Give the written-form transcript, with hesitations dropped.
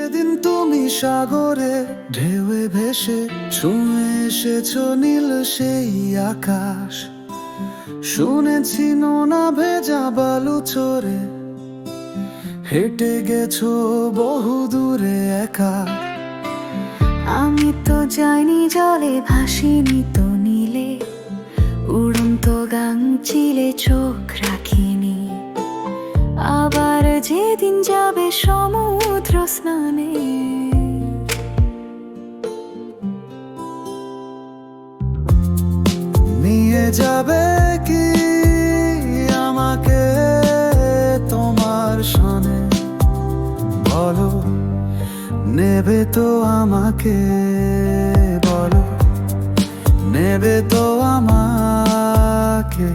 সেদিন তুমি সাগরে ঢেউয়ে ভেসে ছুঁয়ে এসেছো নীল সেই আকাশ। শুনেছি নোনা ভেজা বালু চড়ে হেঁটে গেছো বহু দূরে একা। আমি তো যাইনি জলে, ভাসিনি তো নীলে, উড়ন্ত গাং চিলে চোখ রাখিনি। আবার যেদিন যাবে সমুদ্র স্নানে, নিয়ে যাবে কি আমাকে তোমার সনে? বলো, নেবে তো আমাকে? বলো, নেবে তো আমাকে?